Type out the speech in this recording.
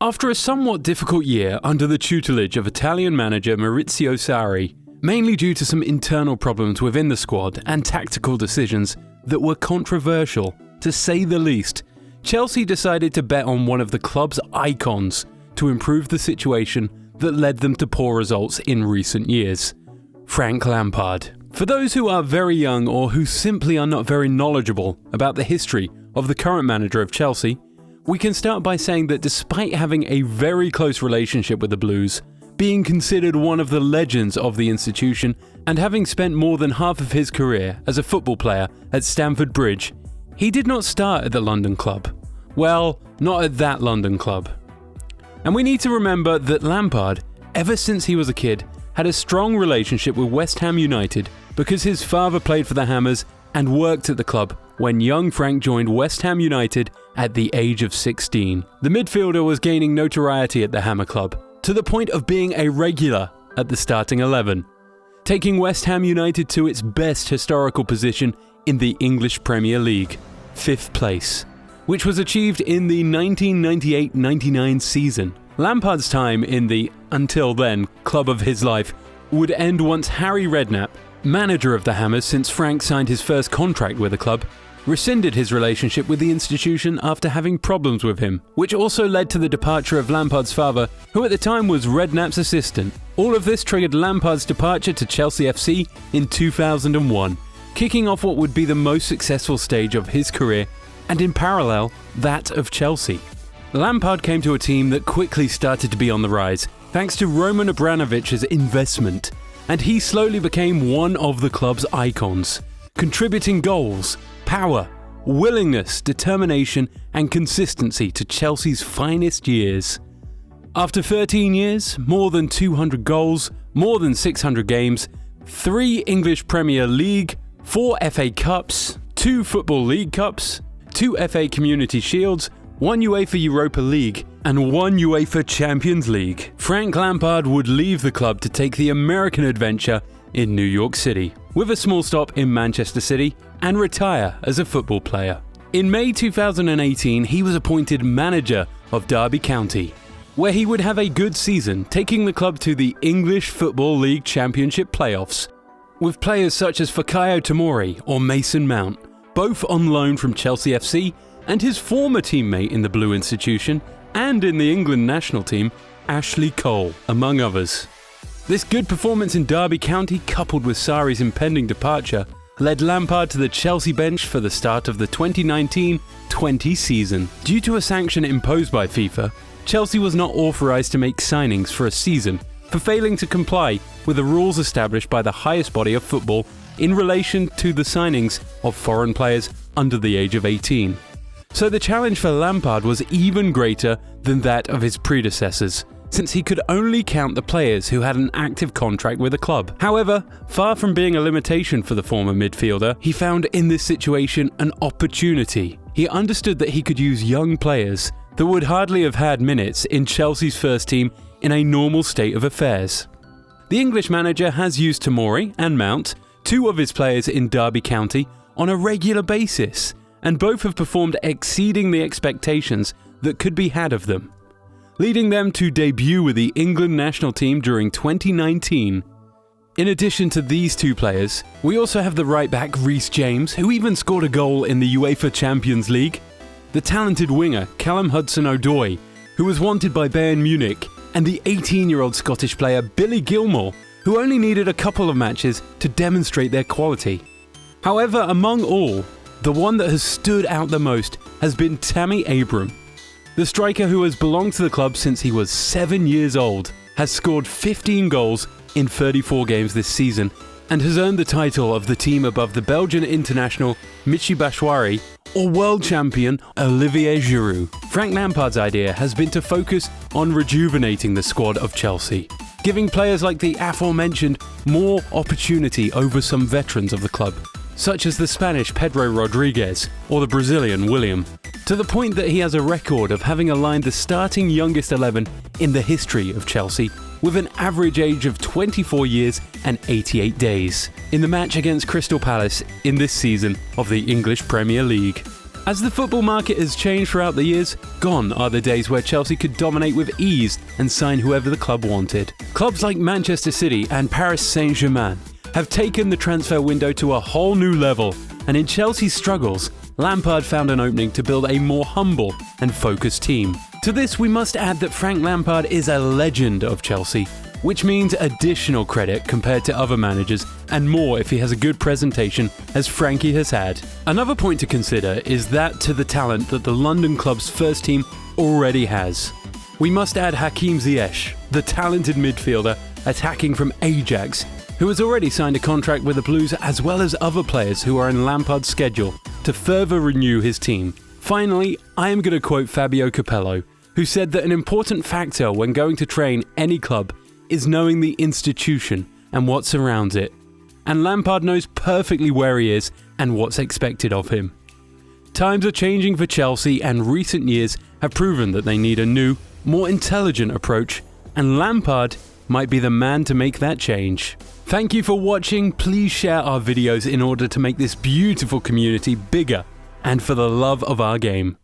After a somewhat difficult year under the tutelage of Italian manager Maurizio Sarri, mainly due to some internal problems within the squad and tactical decisions that were controversial, to say the least, Chelsea decided to bet on one of the club's icons to improve the situation that led them to poor results in recent years: Frank Lampard. For those who are very young or who simply are not very knowledgeable about the history of the current manager of Chelsea, we can start by saying that despite having a very close relationship with the Blues, being considered one of the legends of the institution, and having spent more than half of his career as a football player at Stamford Bridge, he did not start at the London club. Well, not at that London club. And we need to remember that Lampard, ever since he was a kid, had a strong relationship with West Ham United because his father played for the Hammers and worked at the club when young Frank joined West Ham United at the age of 16. The midfielder was gaining notoriety at the Hammer Club, to the point of being a regular at the starting 11, taking West Ham United to its best historical position in the English Premier League, 5th place, which was achieved in the 1998-99 season. Lampard's time in the, until then, club of his life would end once Harry Redknapp, manager of the Hammers since Frank signed his first contract with the club, rescinded his relationship with the institution after having problems with him, which also led to the departure of Lampard's father, who at the time was Redknapp's assistant. All of this triggered Lampard's departure to Chelsea FC in 2001, kicking off what would be the most successful stage of his career, and in parallel, that of Chelsea. Lampard came to a team that quickly started to be on the rise, thanks to Roman Abramovich's investment, and he slowly became one of the club's icons, contributing goals, power, willingness, determination, and consistency to Chelsea's finest years. After 13 years, more than 200 goals, more than 600 games, 3 English Premier League, 4 FA Cups, 2 Football League Cups, 2 FA Community Shields, 1 UEFA Europa League, and 1 UEFA Champions League, Frank Lampard would leave the club to take the American adventure in New York City, with a small stop in Manchester City, and retire as a football player. In May 2018, he was appointed manager of Derby County, where he would have a good season, taking the club to the English Football League Championship playoffs, with players such as Fikayo Tomori or Mason Mount, both on loan from Chelsea FC, and his former teammate in the Blue Institution and in the England national team, Ashley Cole, among others. This good performance in Derby County, coupled with Sarri's impending departure, led Lampard to the Chelsea bench for the start of the 2019-20 season. Due to a sanction imposed by FIFA, Chelsea was not authorised to make signings for a season for failing to comply with the rules established by the highest body of football in relation to the signings of foreign players under the age of 18. So the challenge for Lampard was even greater than that of his predecessors, since he could only count the players who had an active contract with the club. However, far from being a limitation for the former midfielder, he found in this situation an opportunity. He understood that he could use young players that would hardly have had minutes in Chelsea's first team in a normal state of affairs. The English manager has used Tomori and Mount, 2 of his players in Derby County, on a regular basis, and both have performed exceeding the expectations that could be had of them, leading them to debut with the England national team during 2019. In addition to these 2 players, we also have the right-back Reece James, who even scored a goal in the UEFA Champions League, the talented winger Callum Hudson-Odoi, who was wanted by Bayern Munich, and the 18-year-old Scottish player Billy Gilmour, who only needed a couple of matches to demonstrate their quality. However, among all, the one that has stood out the most has been Tammy Abraham. The striker, who has belonged to the club since he was 7 years old, has scored 15 goals in 34 games this season and has earned the title of the team above the Belgian international Michy Batshuayi or world champion Olivier Giroud. Frank Lampard's idea has been to focus on rejuvenating the squad of Chelsea, giving players like the aforementioned more opportunity over some veterans of the club, such as the Spanish Pedro Rodriguez or the Brazilian William, to the point that he has a record of having aligned the starting youngest 11 in the history of Chelsea with an average age of 24 years and 88 days in the match against Crystal Palace in this season of the English Premier League. As the football market has changed throughout the years, gone are the days where Chelsea could dominate with ease and sign whoever the club wanted. Clubs like Manchester City and Paris Saint-Germain have taken the transfer window to a whole new level, and in Chelsea's struggles, Lampard found an opening to build a more humble and focused team. To this, we must add that Frank Lampard is a legend of Chelsea, which means additional credit compared to other managers and more if he has a good presentation as Frankie has had. Another point to consider is that to the talent that the London club's first team already has. We must add Hakim Ziyech, the talented midfielder attacking from Ajax, who has already signed a contract with the Blues, as well as other players who are in Lampard's schedule to further renew his team. Finally, I am going to quote Fabio Capello, who said that an important factor when going to train any club is knowing the institution and what surrounds it. And Lampard knows perfectly where he is and what's expected of him. Times are changing for Chelsea, and recent years have proven that they need a new, more intelligent approach, and Lampard might be the man to make that change. Thank you for watching. Please share our videos in order to make this beautiful community bigger and for the love of our game.